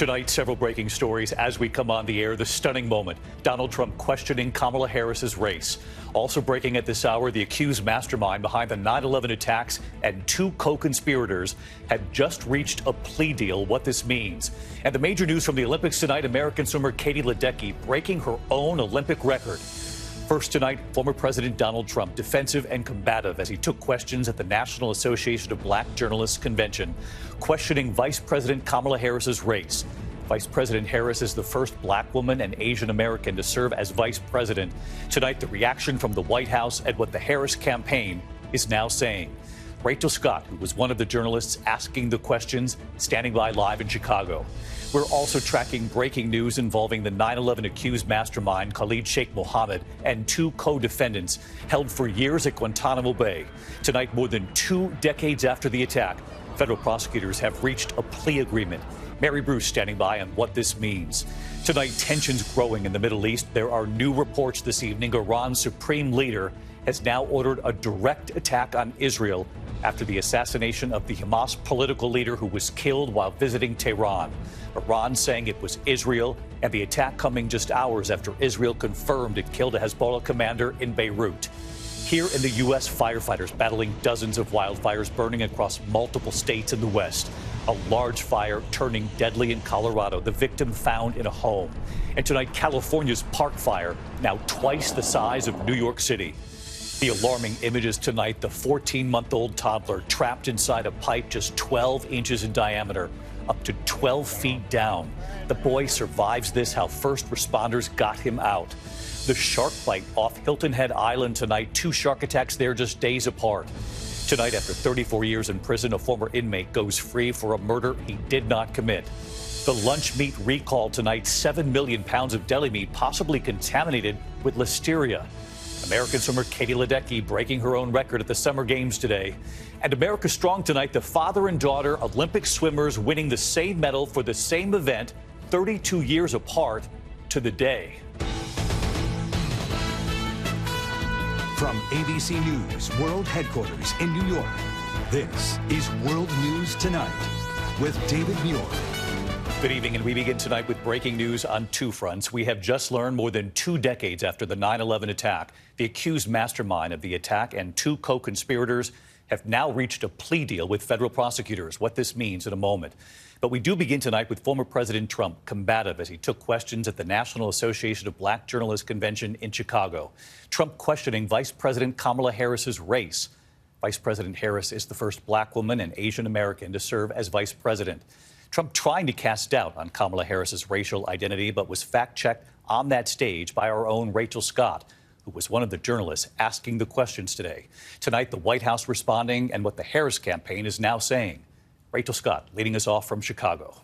Tonight, several breaking stories as we come on the air. The stunning moment, Donald Trump questioning Kamala Harris's race. Also breaking at this hour, the accused mastermind behind the 9/11 attacks and two co-conspirators have just reached a plea deal. What this means. And the major news from the Olympics tonight, American swimmer Katie Ledecky breaking her own Olympic record. First tonight, former President Donald Trump, defensive and combative as he took questions at the National Association of Black Journalists Convention, questioning Vice President Kamala Harris's race. Vice President Harris is the first black woman and Asian American to serve as vice president. Tonight, the reaction from the White House at what the Harris campaign is now saying. Rachel Scott, who was one of the journalists asking the questions, standing by live in Chicago. We're also tracking breaking news involving the 9/11 accused mastermind, Khalid Shaikh Mohammed, and two co-defendants held for years at Guantanamo Bay. Tonight, more than 2 decades after the attack, federal prosecutors have reached a plea agreement. Mary Bruce standing by on what this means. Tonight, tensions growing in the Middle East. There are new reports this evening. Iran's supreme leader has now ordered a direct attack on Israel after the assassination of the Hamas political leader who was killed while visiting Tehran. Iran saying it was Israel, and the attack coming just hours after Israel confirmed it killed a Hezbollah commander in Beirut. Here in the U.S., firefighters battling dozens of wildfires burning across multiple states in the West. A large fire turning deadly in Colorado, the victim found in a home. And tonight, California's Park Fire, now twice the size of New York City. The alarming images tonight, the 14-month-old toddler trapped inside a pipe just 12 inches in diameter, up to 12 feet down. The boy survives this, how first responders got him out. The shark bite off Hilton Head Island tonight, 2 shark attacks there just days apart. Tonight, after 34 years in prison, a former inmate goes free for a murder he did not commit. The lunch meat recall tonight, 7 million pounds of deli meat possibly contaminated with listeria. American swimmer Katie Ledecky breaking her own record at the Summer Games today. And America Strong tonight, the father and daughter Olympic swimmers winning the same medal for the same event, 32 years apart to the day. From ABC News World Headquarters in New York, this is World News Tonight with David Muir. Good evening, and we begin tonight with breaking news on 2 fronts. We have just learned more than 2 decades after the 9/11 attack, the accused mastermind of the attack and 2 co-conspirators have now reached a plea deal with federal prosecutors. What this means in a moment. But we do begin tonight with former President Trump, combative as he took questions at the National Association of Black Journalists Convention in Chicago. Trump questioning Vice President Kamala Harris's race. Vice President Harris is the first black woman and Asian American to serve as vice president. Trump trying to cast doubt on Kamala Harris's racial identity, but was fact-checked on that stage by our own Rachel Scott, who was one of the journalists asking the questions today. Tonight, the White House responding and what the Harris campaign is now saying. Rachel Scott leading us off from Chicago.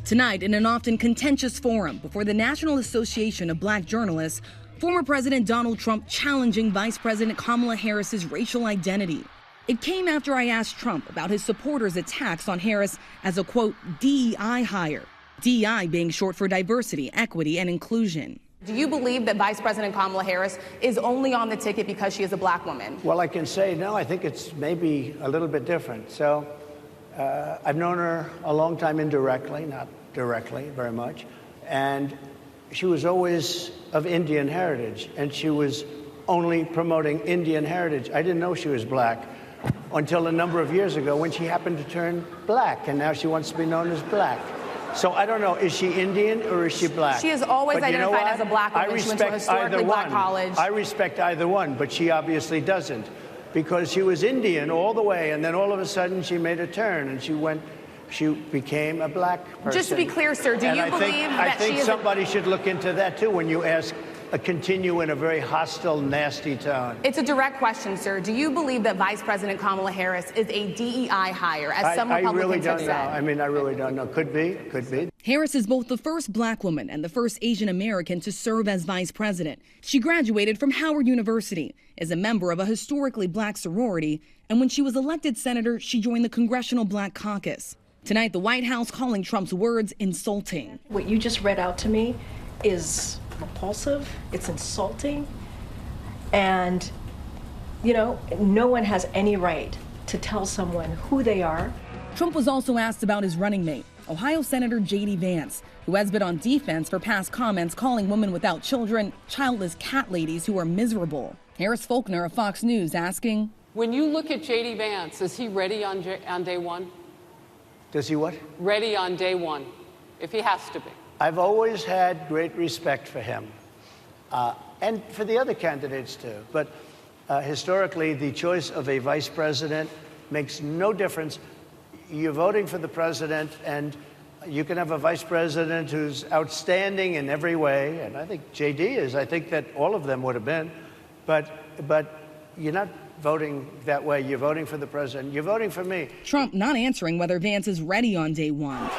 Tonight, in an often contentious forum before the National Association of Black Journalists, former President Donald Trump challenging Vice President Kamala Harris's racial identity. It came after I asked Trump about his supporters' attacks on Harris as a, quote, DEI hire. DEI being short for diversity, equity, and inclusion. Do you believe that Vice President Kamala Harris is only on the ticket because she is a black woman? Well, I can say, no, I think it's maybe a little bit different. So I've known her a long time indirectly, not directly very much. And she was always of Indian heritage, and she was only promoting Indian heritage. I didn't know she was black until a number of years ago when she happened to turn black, and now she wants to be known as black. So I don't know, is she Indian or is she black? She has always identified as a black woman. She went to a historically black college. I respect either one, but she obviously doesn't, because she was Indian all the way, and then all of a sudden she made a turn and she became a black person. Just to be clear, sir, do you believe that she is... I think somebody should look into that too when you ask continue in a very hostile, nasty tone. It's a direct question, sir. Do you believe that Vice President Kamala Harris is a DEI hire, as some Republicans have said? I really don't know. I really don't know. Could be. Harris is both the first black woman and the first Asian American to serve as vice president. She graduated from Howard University, is a member of a historically black sorority, and when she was elected senator, she joined the Congressional Black Caucus. Tonight, the White House calling Trump's words insulting. What you just read out to me is repulsive, it's insulting, and, you know, no one has any right to tell someone who they are. Trump was also asked about his running mate, Ohio Senator J.D. Vance, who has been on defense for past comments calling women without children childless cat ladies who are miserable. Harris Faulkner of Fox News asking, when you look at J.D. Vance, is he ready on day one? Does he what? Ready on day one, if he has to be. I've always had great respect for him, and for the other candidates too. But historically, the choice of a vice president makes no difference. You're voting for the president, and you can have a vice president who's outstanding in every way, and I think J.D. is. I think that all of them would have been. But you're not voting that way. You're voting for the president. You're voting for me. Trump not answering whether Vance is ready on day one.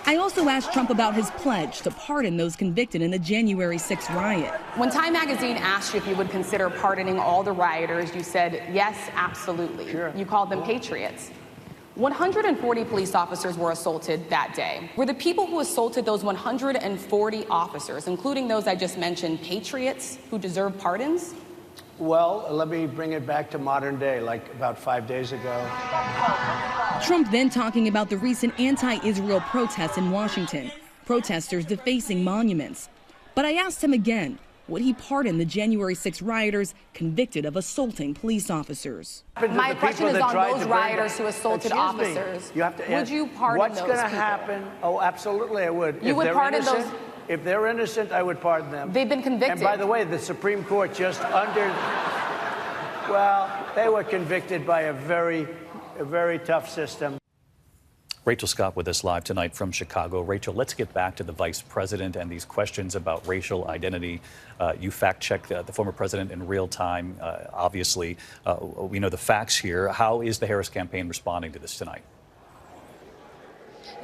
I also asked Trump about his pledge to pardon those convicted in the January 6th riot. When Time magazine asked you if you would consider pardoning all the rioters, you said, yes, absolutely. Sure. You called them patriots. 140 police officers were assaulted that day. Were the people who assaulted those 140 officers, including those I just mentioned, patriots who deserve pardons? Well, let me bring it back to modern day, like about 5 days ago. Trump then talking about the recent anti-Israel protests in Washington, protesters defacing monuments. But I asked him again, would he pardon the January 6 rioters convicted of assaulting police officers? My question is on those rioters who assaulted officers. You have to would you pardon what's those going to people? happen? Oh, absolutely, I would. You would pardon those? If they're innocent, I would pardon them. They've been convicted. And by the way, the Supreme Court just they were convicted by a very tough system. Rachel Scott with us live tonight from Chicago. Rachel, let's get back to the vice president and these questions about racial identity. You fact-checked the former president in real time. Obviously, we know the facts here. How is the Harris campaign responding to this tonight?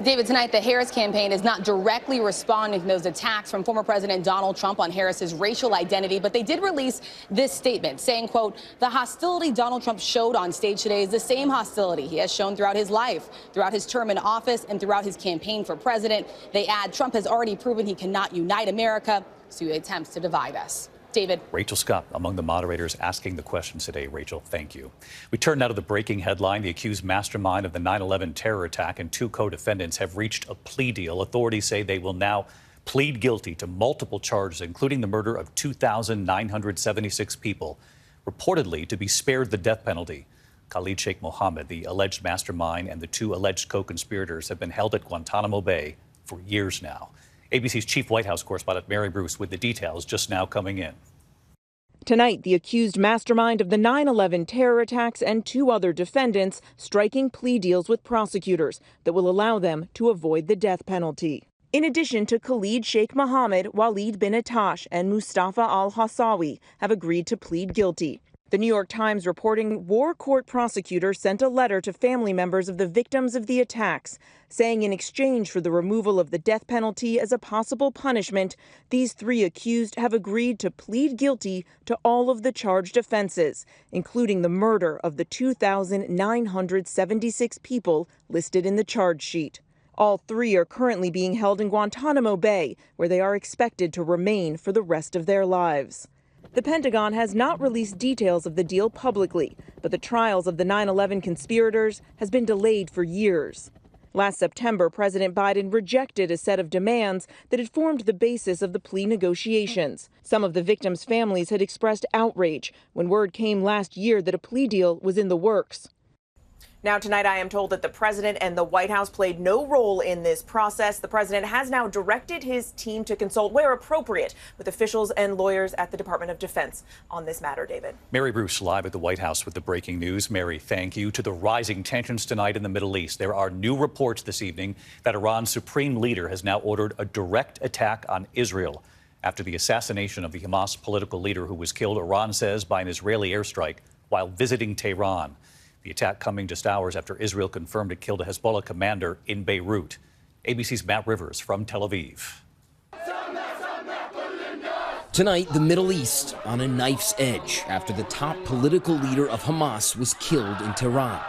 David, tonight the Harris campaign is not directly responding to those attacks from former President Donald Trump on Harris's racial identity, but they did release this statement saying, quote, the hostility Donald Trump showed on stage today is the same hostility he has shown throughout his life, throughout his term in office, and throughout his campaign for president. They add, Trump has already proven he cannot unite America, so he attempts to divide us. David. Rachel Scott, among the moderators asking the questions today. Rachel, thank you. We turn now to the breaking headline. The accused mastermind of the 9/11 terror attack and two co-defendants have reached a plea deal. Authorities say they will now plead guilty to multiple charges, including the murder of 2,976 people, reportedly to be spared the death penalty. Khalid Shaikh Mohammed, the alleged mastermind, and the two alleged co-conspirators have been held at Guantanamo Bay for years now. ABC's chief White House correspondent Mary Bruce with the details just now coming in. Tonight, the accused mastermind of the 9/11 terror attacks and two other defendants striking plea deals with prosecutors that will allow them to avoid the death penalty. In addition to Khalid Shaikh Mohammed, Walid bin Attash and Mustafa al-Hassawi have agreed to plead guilty. The New York Times reporting war court prosecutors sent a letter to family members of the victims of the attacks, saying in exchange for the removal of the death penalty as a possible punishment, these three accused have agreed to plead guilty to all of the charged offenses, including the murder of the 2,976 people listed in the charge sheet. All three are currently being held in Guantanamo Bay, where they are expected to remain for the rest of their lives. The Pentagon has not released details of the deal publicly, but the trials of the 9/11 conspirators has been delayed for years. Last September, President Biden rejected a set of demands that had formed the basis of the plea negotiations. Some of the victims' families had expressed outrage when word came last year that a plea deal was in the works. Now tonight, I am told that the president and the White House played no role in this process. The president has now directed his team to consult where appropriate with officials and lawyers at the Department of Defense on this matter, David. Mary Bruce live at the White House with the breaking news. Mary, thank you. To the rising tensions tonight in the Middle East, there are new reports this evening that Iran's supreme leader has now ordered a direct attack on Israel after the assassination of the Hamas political leader who was killed, Iran says, by an Israeli airstrike while visiting Tehran. The attack coming just hours after Israel confirmed it killed a Hezbollah commander in Beirut. ABC's Matt Rivers from Tel Aviv. Tonight, the Middle East on a knife's edge after the top political leader of Hamas was killed in Tehran.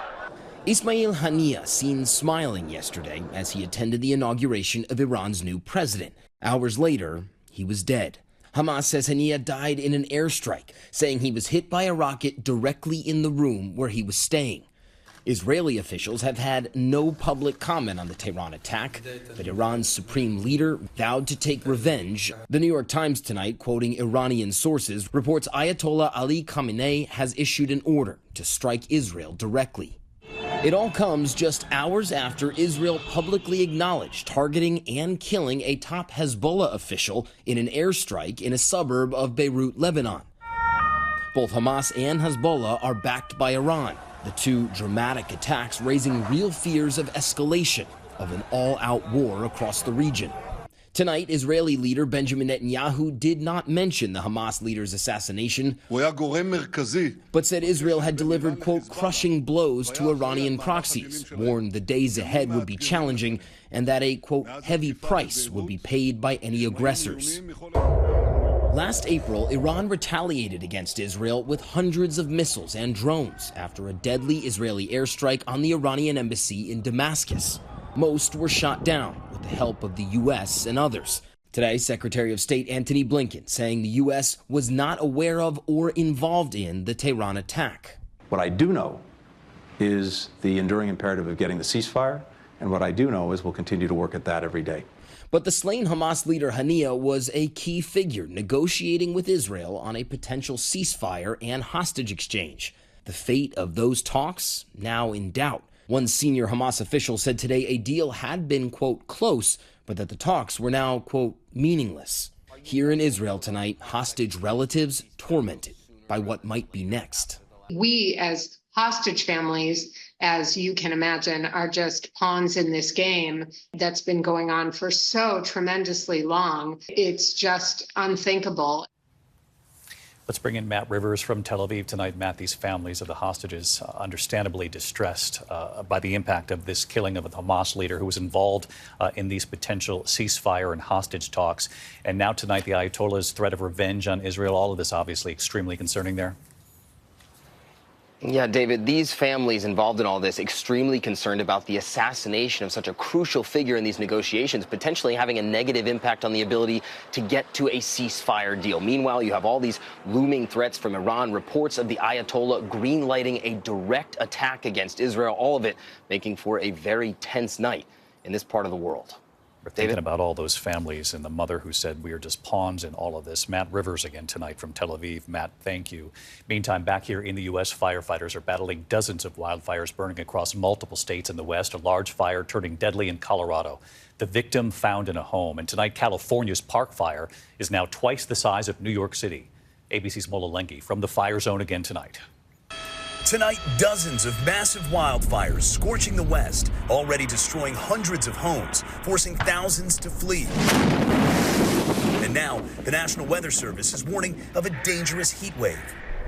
Ismail Haniyeh seen smiling yesterday as he attended the inauguration of Iran's new president. Hours later, he was dead. Hamas says Haniyeh died in an airstrike, saying he was hit by a rocket directly in the room where he was staying. Israeli officials have had no public comment on the Tehran attack, but Iran's supreme leader vowed to take revenge. The New York Times tonight, quoting Iranian sources, reports Ayatollah Ali Khamenei has issued an order to strike Israel directly. It all comes just hours after Israel publicly acknowledged targeting and killing a top Hezbollah official in an airstrike in a suburb of Beirut, Lebanon. Both Hamas and Hezbollah are backed by Iran. The two dramatic attacks raising real fears of escalation of an all-out war across the region. Tonight, Israeli leader Benjamin Netanyahu did not mention the Hamas leader's assassination, but said Israel had delivered, quote, crushing blows to Iranian proxies, warned the days ahead would be challenging, and that a, quote, heavy price would be paid by any aggressors. Last April, Iran retaliated against Israel with hundreds of missiles and drones after a deadly Israeli airstrike on the Iranian embassy in Damascus. Most were shot down with the help of the U.S. and others. Today, Secretary of State Antony Blinken saying the U.S. was not aware of or involved in the Tehran attack. What I do know is the enduring imperative of getting the ceasefire, and what I do know is we'll continue to work at that every day. But the slain Hamas leader Haniya was a key figure negotiating with Israel on a potential ceasefire and hostage exchange. The fate of those talks now in doubt. One senior Hamas official said today a deal had been, quote, close, but that the talks were now, quote, meaningless. Here in Israel tonight, hostage relatives tormented by what might be next. We, as hostage families, as you can imagine, are just pawns in this game that's been going on for so tremendously long. It's just unthinkable. Let's bring in Matt Rivers from Tel Aviv tonight. Matt, these families of the hostages understandably distressed by the impact of this killing of a Hamas leader who was involved in these potential ceasefire and hostage talks. And now tonight, the Ayatollah's threat of revenge on Israel, all of this obviously extremely concerning there. Yeah, David, these families involved in all this extremely concerned about the assassination of such a crucial figure in these negotiations, potentially having a negative impact on the ability to get to a ceasefire deal. Meanwhile, you have all these looming threats from Iran, reports of the Ayatollah green-lighting a direct attack against Israel, all of it making for a very tense night in this part of the world. We're thinking about all those families and the mother who said we are just pawns in all of this. Matt Rivers again tonight from Tel Aviv. Matt, thank you. Meantime, back here in the U.S., firefighters are battling dozens of wildfires burning across multiple states in the West. A large fire turning deadly in Colorado. The victim found in a home. And tonight, California's Park Fire is now twice the size of New York City. ABC's Mola Lengi from the fire zone again tonight. Tonight, dozens of massive wildfires scorching the West, already destroying hundreds of homes, forcing thousands to flee. And now, the National Weather Service is warning of a dangerous heat wave.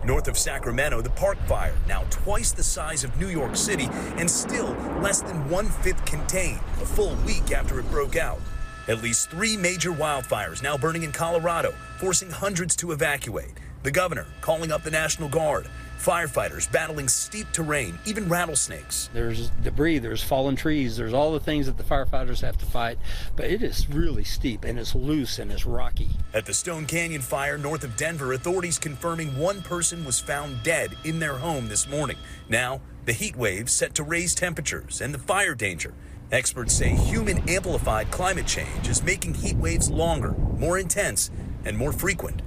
North of Sacramento, the Park Fire, now twice the size of New York City and still less than 1/5 contained, a full week after it broke out. At least 3 major wildfires now burning in Colorado, forcing hundreds to evacuate. The governor calling up the National Guard. Firefighters battling steep terrain, even rattlesnakes. There's debris, there's fallen trees, there's all the things that the firefighters have to fight, but it is really steep and it's loose and it's rocky. At the Stone Canyon fire north of Denver, authorities confirming one person was found dead in their home this morning. Now, the heat wave set to raise temperatures and the fire danger. Experts say human-amplified climate change is making heat waves longer, more intense, and more frequent.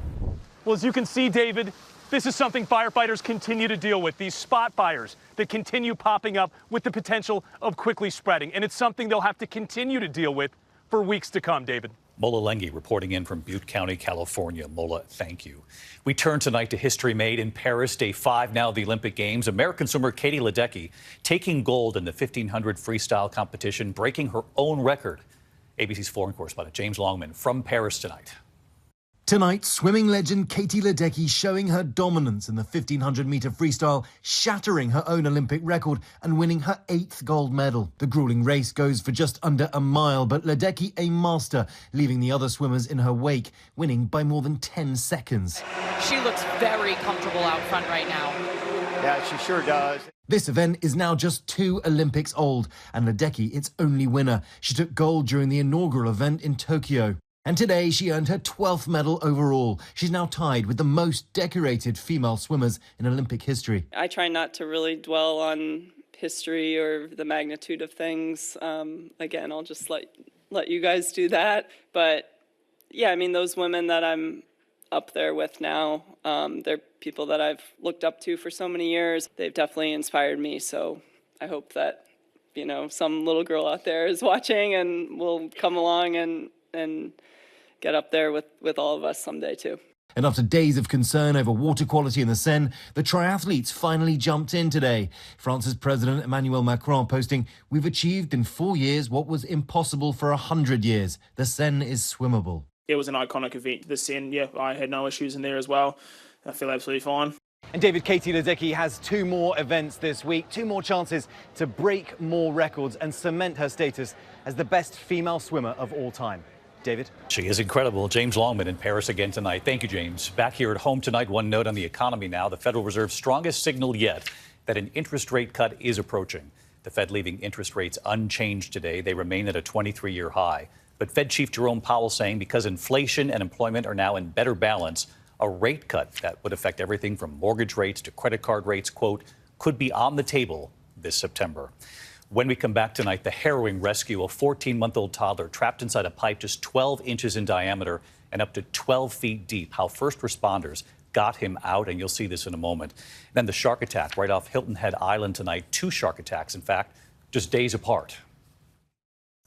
Well, as you can see, David, this is something firefighters continue to deal with, these spot fires that continue popping up with the potential of quickly spreading. And it's something they'll have to continue to deal with for weeks to come, David. Mola Lengi reporting in from Butte County, California. Mola, thank you. We turn tonight to history made in Paris, day 5 now of the Olympic Games. American swimmer Katie Ledecky taking gold in the 1500 freestyle competition, breaking her own record. ABC's foreign correspondent James Longman from Paris tonight. Tonight, swimming legend Katie Ledecky showing her dominance in the 1500-metre freestyle, shattering her own Olympic record and winning her 8th gold medal. The grueling race goes for just under a mile, but Ledecky a master, leaving the other swimmers in her wake, winning by more than 10 seconds. She looks very comfortable out front right now. Yeah, she sure does. This event is now just 2 Olympics old, and Ledecky its only winner. She took gold during the inaugural event in Tokyo. And today she earned her 12th medal overall. She's now tied with the most decorated female swimmers in Olympic history. I try not to really dwell on history or the magnitude of things. Again, I'll just let you guys do that. But yeah, I mean, those women that I'm up there with now, they're people that I've looked up to for so many years. They've definitely inspired me. So I hope that, you know, some little girl out there is watching and will come along and get up there with all of us someday too. And after days of concern over water quality in the Seine, the triathletes finally jumped in today. France's President Emmanuel Macron posting, "We've achieved in 4 years what was impossible for 100 years. The Seine is swimmable." It was an iconic event. The Seine, yeah, I had no issues in there as well. I feel absolutely fine. And David, Katie Ledecky has 2 more events this week, 2 more chances to break more records and cement her status as the best female swimmer of all time. David? She is incredible. James Longman in Paris again tonight. Thank you, James. Back here at home tonight, one note on the economy now. The Federal Reserve's strongest signal yet that an interest rate cut is approaching. The Fed leaving interest rates unchanged today. They remain at a 23-year high. But Fed Chief Jerome Powell saying because inflation and employment are now in better balance, a rate cut that would affect everything from mortgage rates to credit card rates, quote, could be on the table this September. When we come back tonight, the harrowing rescue of a 14-month-old toddler trapped inside a pipe just 12 inches in diameter and up to 12 feet deep. How first responders got him out, and you'll see this in a moment. Then the shark attack right off Hilton Head Island tonight. 2 shark attacks, in fact, just days apart.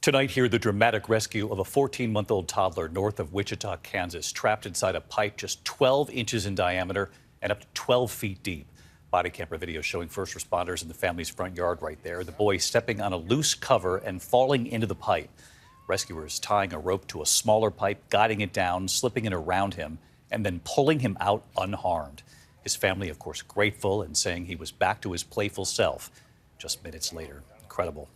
Tonight here, the dramatic rescue of a 14-month-old toddler north of Wichita, Kansas, trapped inside a pipe just 12 inches in diameter and up to 12 feet deep. Body camera video showing first responders in the family's front yard right there. The boy stepping on a loose cover and falling into the pipe. Rescuers tying a rope to a smaller pipe, guiding it down, slipping it around him, and then pulling him out unharmed. His family, of course, grateful and saying he was back to his playful self just minutes later. Incredible.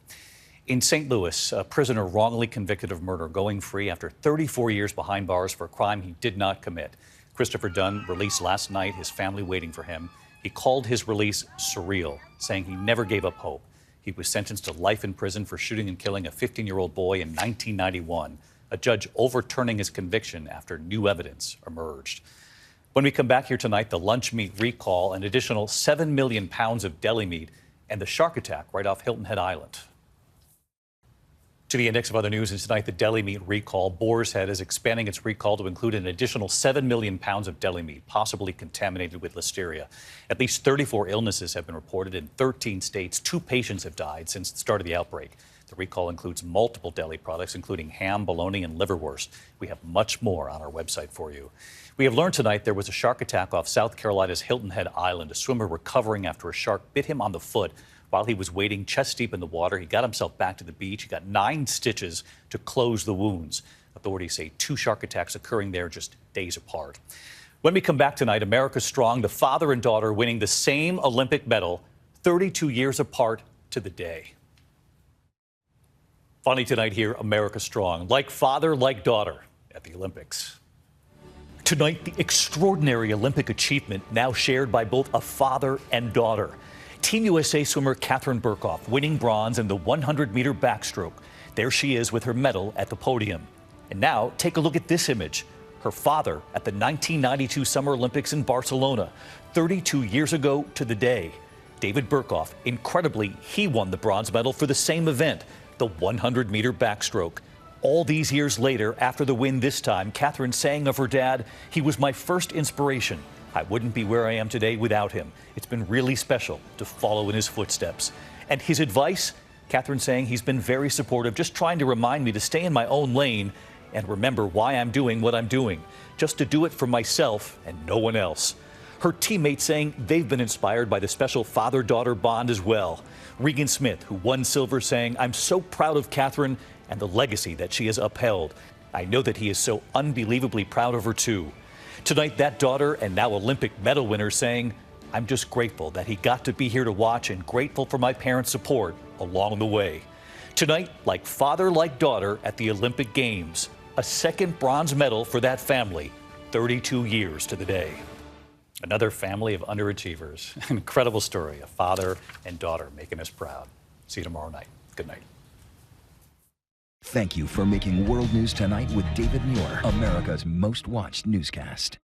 In St. Louis, a prisoner wrongly convicted of murder going free after 34 years behind bars for a crime he did not commit. Christopher Dunn released last night, his family waiting for him. He called his release surreal, saying he never gave up hope. He was sentenced to life in prison for shooting and killing a 15-year-old boy in 1991, a judge overturning his conviction after new evidence emerged. When we come back here tonight, the lunch meat recall, an additional 7 million pounds of deli meat, and the shark attack right off Hilton Head Island. To the index of other news, and tonight the deli meat recall. Boar's Head is expanding its recall to include an additional 7 million pounds of deli meat, possibly contaminated with listeria. At least 34 illnesses have been reported in 13 states. 2 patients have died since the start of the outbreak. The recall includes multiple deli products, including ham, bologna, and liverwurst. We have much more on our website for you. We have learned tonight there was a shark attack off South Carolina's Hilton Head Island. A swimmer recovering after a shark bit him on the foot. While he was wading chest deep in the water, he got himself back to the beach. He got 9 stitches to close the wounds. Authorities say 2 shark attacks occurring there just days apart. When we come back tonight, America Strong, the father and daughter winning the same Olympic medal 32 years apart to the day. Funny tonight here, America Strong, like father, like daughter at the Olympics. Tonight, the extraordinary Olympic achievement now shared by both a father and daughter. Team USA swimmer Katharine Berkoff winning bronze in the 100-meter backstroke. There she is with her medal at the podium. And now, take a look at this image. Her father at the 1992 Summer Olympics in Barcelona, 32 years ago to the day. David Berkoff, incredibly, he won the bronze medal for the same event, the 100-meter backstroke. All these years later, after the win this time, Katharine saying of her dad, "He was my first inspiration. I wouldn't be where I am today without him. It's been really special to follow in his footsteps." And his advice, Katharine saying he's been very supportive, just trying to remind me to stay in my own lane and remember why I'm doing what I'm doing, just to do it for myself and no one else. Her teammates saying they've been inspired by the special father-daughter bond as well. Regan Smith, who won silver, saying, "I'm so proud of Katharine and the legacy that she has upheld. I know that he is so unbelievably proud of her too." Tonight, that daughter and now Olympic medal winner saying, "I'm just grateful that he got to be here to watch and grateful for my parents' support along the way." Tonight, like father, like daughter at the Olympic Games, a second bronze medal for that family, 32 years to the day. Another family of underachievers. An incredible story, a father and daughter making us proud. See you tomorrow night. Good night. Thank you for making World News Tonight with David Muir, America's most watched newscast.